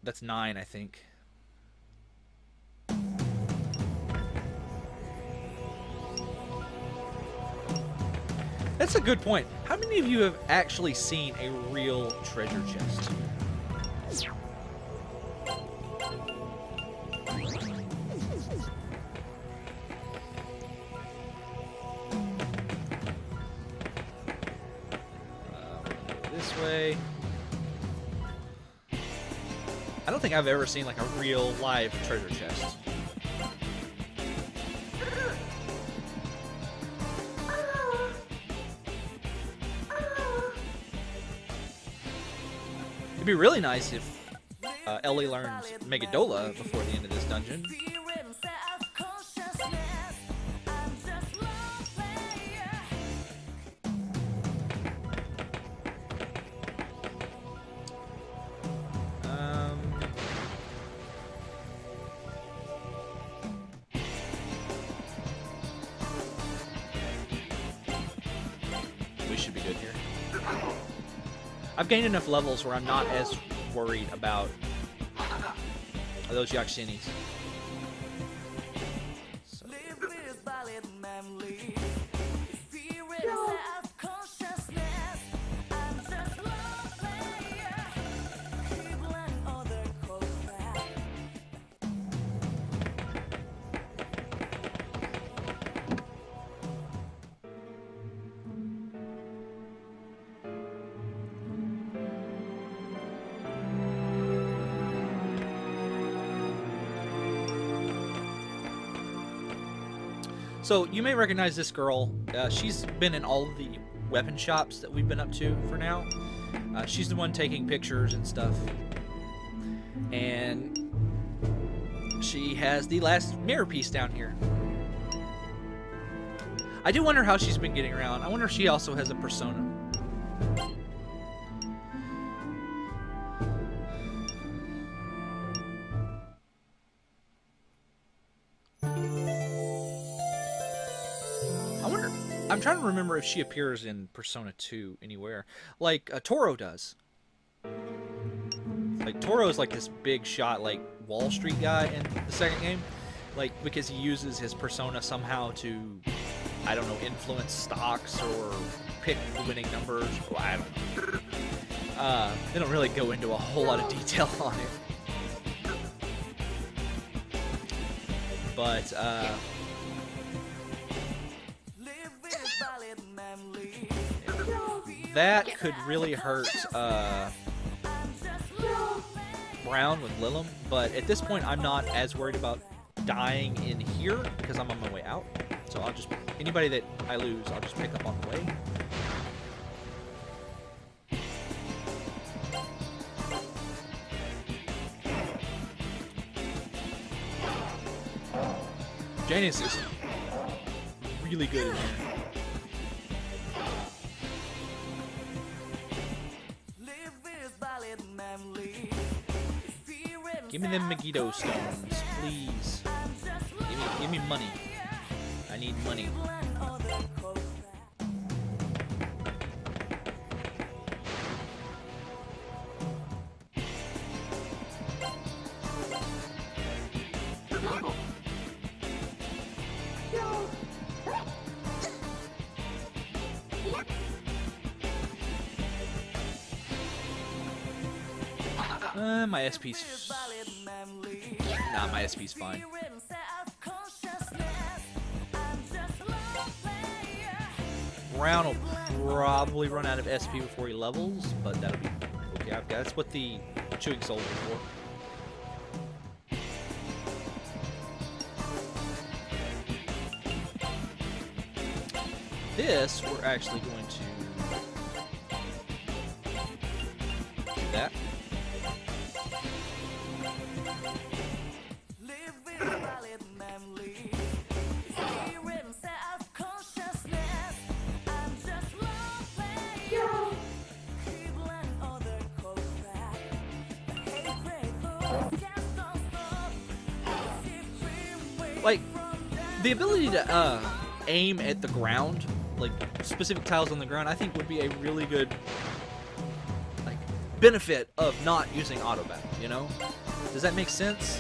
that's 9, I think. That's a good point. How many of you have actually seen a real treasure chest? This way. I don't think I've ever seen like a real live treasure chest. It'd be really nice if Ellie learns Megadola before the end of this dungeon. We should be good here. I've gained enough levels where I'm not as worried about those Yakshinis. So. So, you may recognize this girl. She's been in all of the weapon shops that we've been up to for now. She's the one taking pictures and stuff. And she has the last mirror piece down here. I do wonder how she's been getting around. I wonder if she also has a persona. I'm trying to remember if she appears in Persona 2 anywhere, like Toro does. Like Toro is like this big shot, like Wall Street guy in the second game, like because he uses his persona somehow to, I don't know, influence stocks or pick the winning numbers. Well, I don't know. They don't really go into a whole lot of detail on it, but. That could really hurt Brown with Lilum, but at this point I'm not as worried about dying in here because I'm on my way out. So I'll just, anybody that I lose, I'll just pick up on the way. Janice is really good in here. Give me them Megiddo stones, please. Give me money. I need money. My SP's... Nah, my SP's fine. Brown will probably run out of SP before he levels, but that'll be okay. That's what the chewing souls are for. This, we're actually going to do that. Like, the ability to aim at the ground, like specific tiles on the ground, I think would be a really good like benefit of not using auto battle, you know? Does that make sense?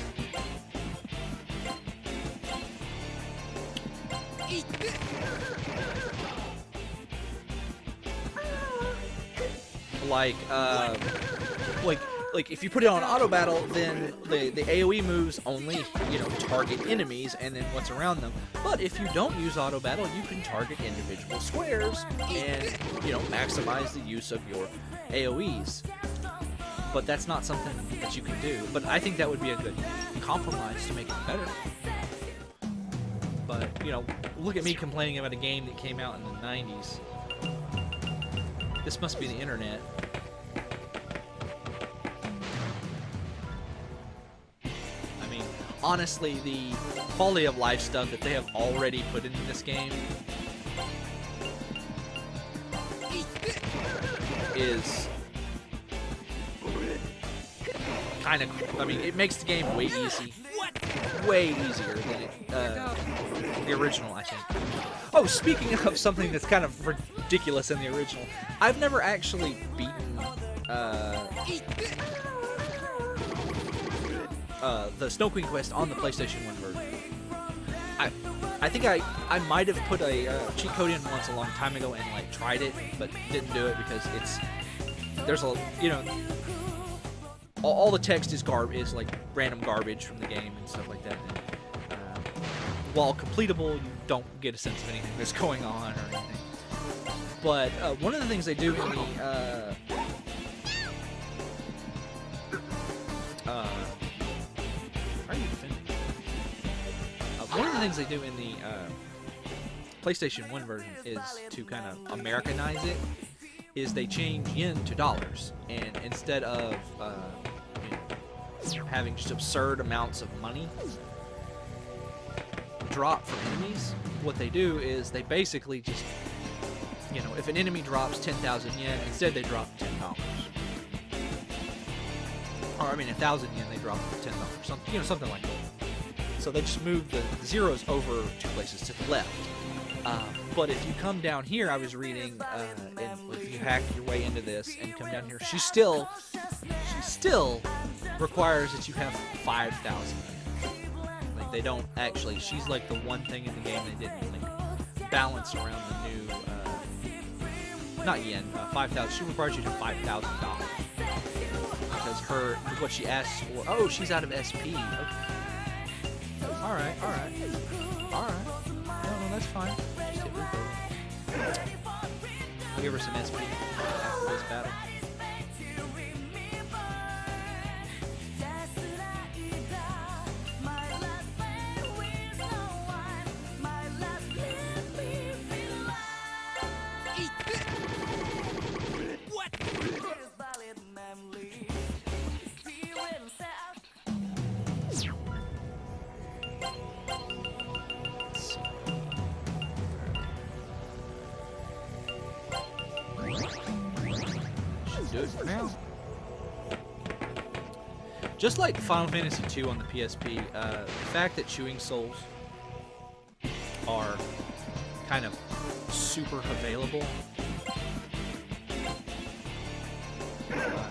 Like if you put it on auto battle, then the AoE moves only, you know, target enemies and then what's around them. But if you don't use auto battle, you can target individual squares and, you know, maximize the use of your AoEs. But that's not something that you can do. But I think that would be a good compromise to make it better. But, you know, look at me complaining about a game that came out in the 90s. This must be the internet. I mean, honestly, the quality of life stuff that they have already put into this game is kind of, I mean, it makes the game way easy. Way easier than the original, I think. Oh, speaking of something that's kind of ridiculous in the original, I've never actually beaten the Snow Queen quest on the PlayStation 1 version. I think I might have put a cheat code in once a long time ago and like tried it, but didn't do it because there's a, you know, all the text is like random garbage from the game and stuff like that. And, while completable, you don't get a sense of anything that's going on or anything. But one of the things they do in the how are you defending? One of the things they do in the PlayStation 1 version is to kind of Americanize it. Is they change yen to dollars, and instead of you know, having just absurd amounts of money drop from enemies, what they do is they basically just, you know, if an enemy drops 10,000 yen, instead they drop $10. Or I mean 1,000 yen, they drop $10, something, you know, something like that. So they just move the zeros over 2 places to the left. But if you come down here, I was reading, and if you hack your way into this and come down here, she still requires that you have 5,000. Like they don't actually. She's like the one thing in the game they didn't like balance around the new, not yen, 5,000. She requires you to $5,000 because what she asks for. Oh, she's out of SP. Okay. All right. No, that's fine. Just hit reload. I'll give her some SP after this battle. Do it for now. Just like Final Fantasy II on the PSP, the fact that chewing souls are kind of super available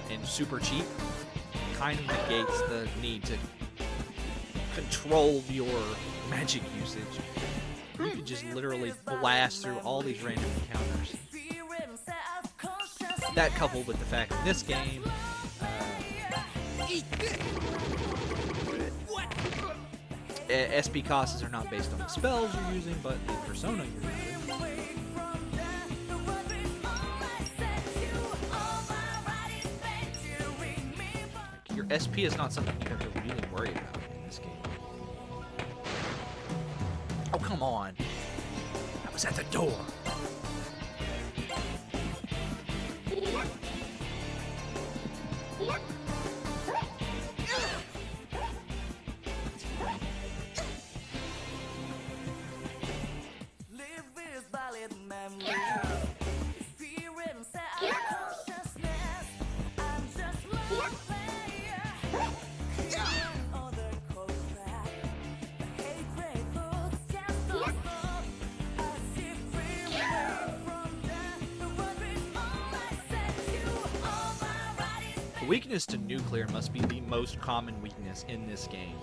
and super cheap kind of negates the need to control your magic usage. You can just literally blast through all these random encounters. That coupled with the fact in this game, SP costs are not based on the spells you're using, but the persona you're using. Your SP is not something you have to really worry about in this game. Oh, come on. I was at the door. Weakness to nuclear must be the most common weakness in this game.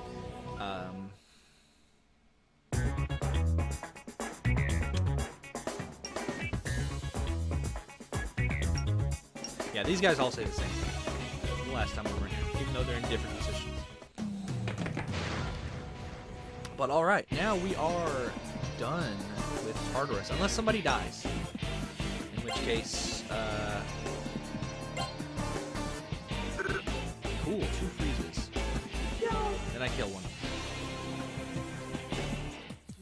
Yeah, these guys all say the same thing. The last time we were in here, even though they're in different positions. But alright, now we are done with Tartarus, unless somebody dies. In which case, cool, 2 freezes. Then I kill one.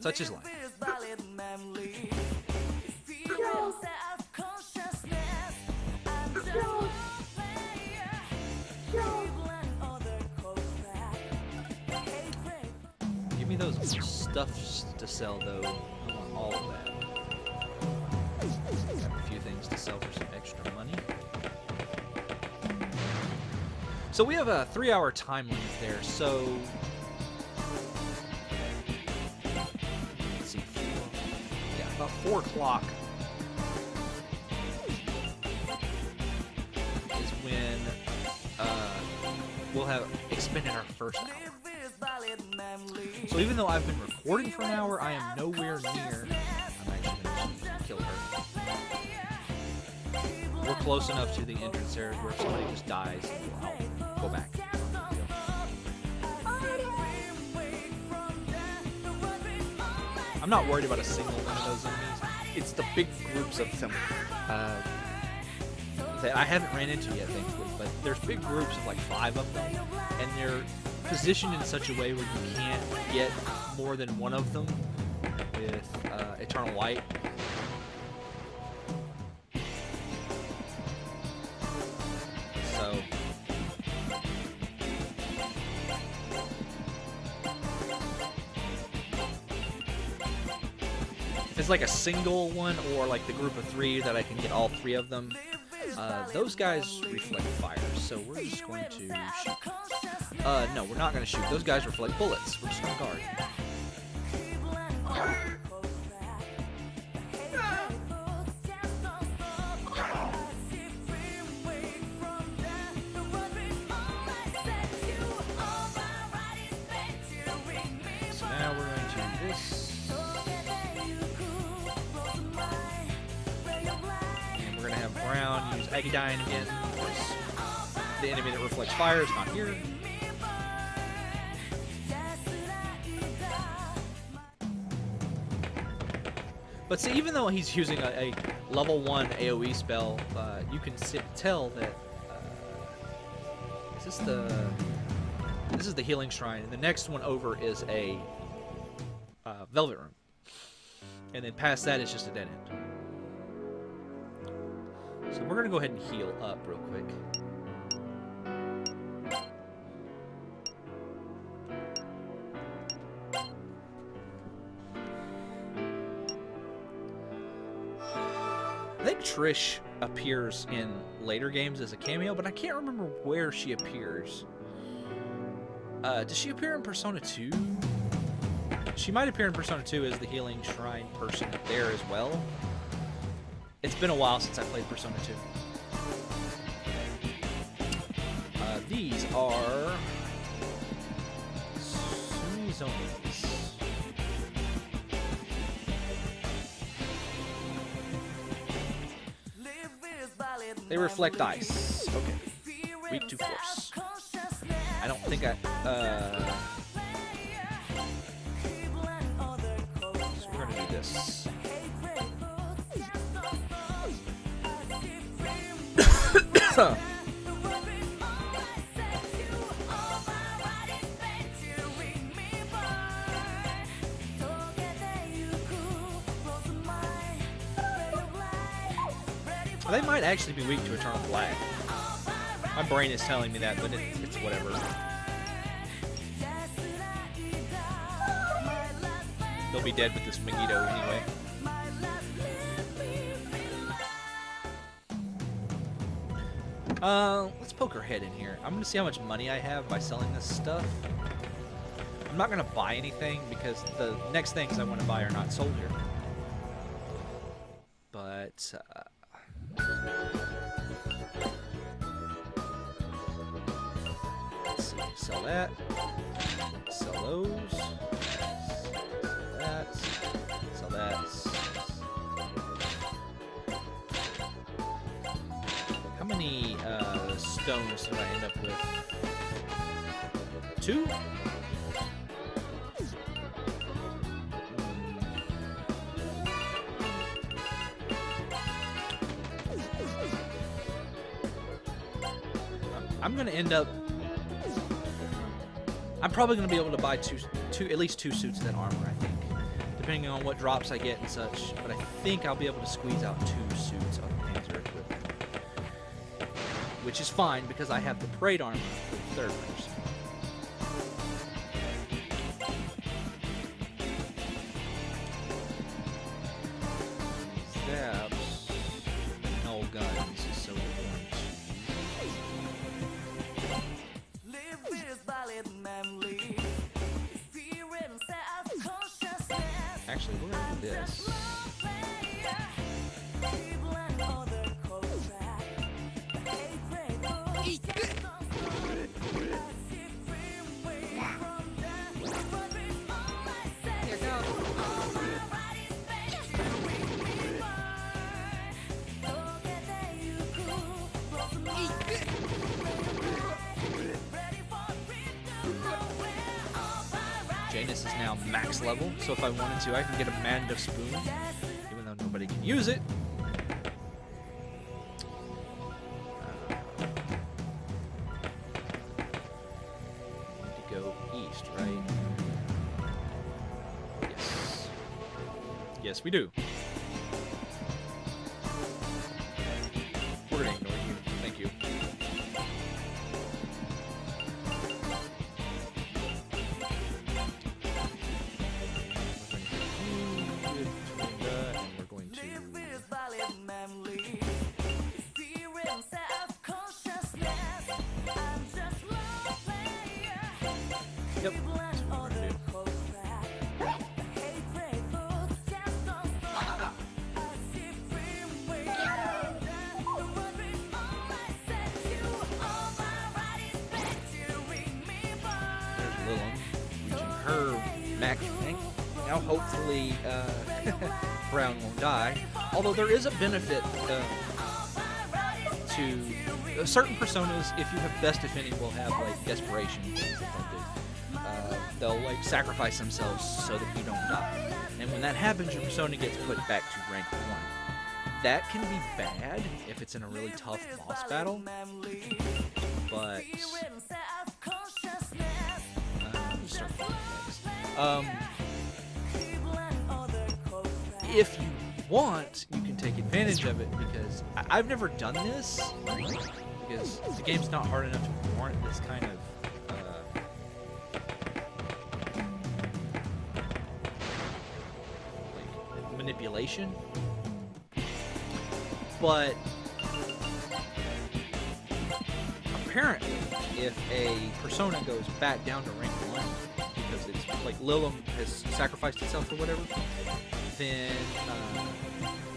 Such is life. Give me those stuffs to sell, though. I want all of that. Got a few things to sell for some extra money. So we have a 3-hour time limit there, so... Let's see, yeah, about 4 o'clock is when we'll have expended our first hour. So even though I've been recording for an hour, I am nowhere near... I'm actually going to kill her. We're close enough to the entrance area where if somebody just dies, I'll go back. I'm not worried about a single one of those enemies. It's the big groups of them that I haven't ran into yet, thankfully. But there's big groups of like 5 of them, and they're positioned in such a way where you can't get more than one of them with Eternal Light. So if it's like a single one or like the group of 3 that I can get all 3 of them, those guys reflect fire, so we're just going to shoot. No, we're not going to shoot. Those guys reflect bullets. We're just going to guard. So now we're going to do this. And we're going to have Brown use Agadine again, because the enemy that reflects fire is not here. But see, even though he's using a level 1 AoE spell, you can tell that this is the healing shrine, and the next one over is a velvet room, and then past that is just a dead end. So we're gonna go ahead and heal up real quick. I think Trish appears in later games as a cameo, but I can't remember where she appears. Does she appear in Persona 2? She might appear in Persona 2 as the healing shrine person there as well. It's been a while since I played Persona 2. These are Sumizonis. They reflect ice. Okay. Weak to force. I don't think I... So we're gonna do this. They might actually be weak to Eternal Black. My brain is telling me that, but it's whatever. They'll be dead with this Megiddo anyway. Let's poke her head in here. I'm gonna see how much money I have by selling this stuff. I'm not gonna buy anything because the next things I want to buy are not sold here. But Sell that. Sell those. Sell that. Sell that. How many stones did I end up with? 2? I'm gonna end up. I'm probably gonna be able to buy at least two suits of that armor. I think, depending on what drops I get and such. But I think I'll be able to squeeze out 2 suits of Panzer equipment, which is fine because I have the parade armor for the 3rd person. Zaps, null guns, so we're going to. Actually, we're going to do this. Janus is now max level, so if I wanted to, I can get a Manda Spoon, even though nobody can use it. Need to go east, right? Yes. Yes, we do. We're gonna ignore you. Thank you. Yep. Her max rank. Now hopefully Brown won't die. Although there is a benefit to certain personas. If you have best defending, will have like desperation things that they'll do. They'll like sacrifice themselves so that you don't die. And when that happens, your persona gets put back to rank 1. That can be bad if it's in a really tough boss battle. But if you want, you can take advantage of it, because I've never done this because the game's not hard enough to warrant this kind of like manipulation. But apparently, if a persona goes back down to rank 1 because it's like Lilum has sacrificed itself or whatever, then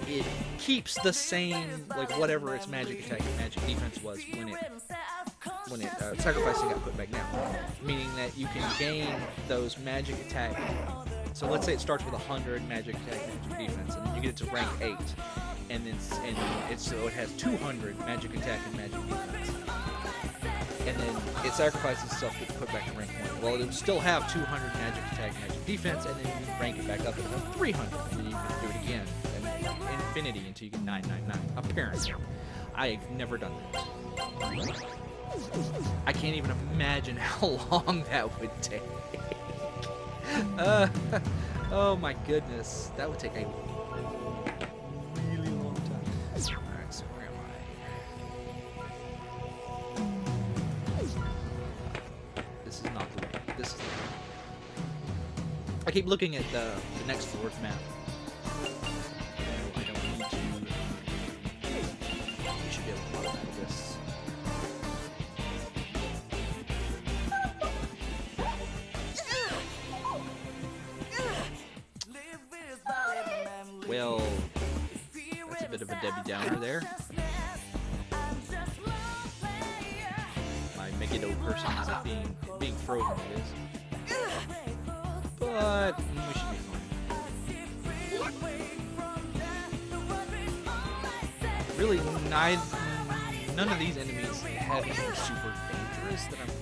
it keeps the same, like whatever its magic attack and magic defense was when it sacrificed and got put back down. Meaning that you can gain those magic attack. So let's say it starts with 100 magic attack, magic defense, and then you get it to rank 8, and so it has 200 magic attack and magic defense. And then it sacrifices itself to put back to rank 1. Well, it'll still have 200 magic attack, magic defense, and then you can rank it back up to 300, and then you can do it again, and infinity until you get 999. Apparently, I've never done that. I can't even imagine how long that would take. Oh my goodness, that would take a really long time. Alright, so where am I? This is not the way. This is the way. I keep looking at the next floor's map. No, I don't need to. We should be able to model out of this. Well, that's a bit of a Debbie Downer there. By making Megiddo person ends up being frozen, it is. But we should be fine. Really, none of these enemies have anything super dangerous that I'm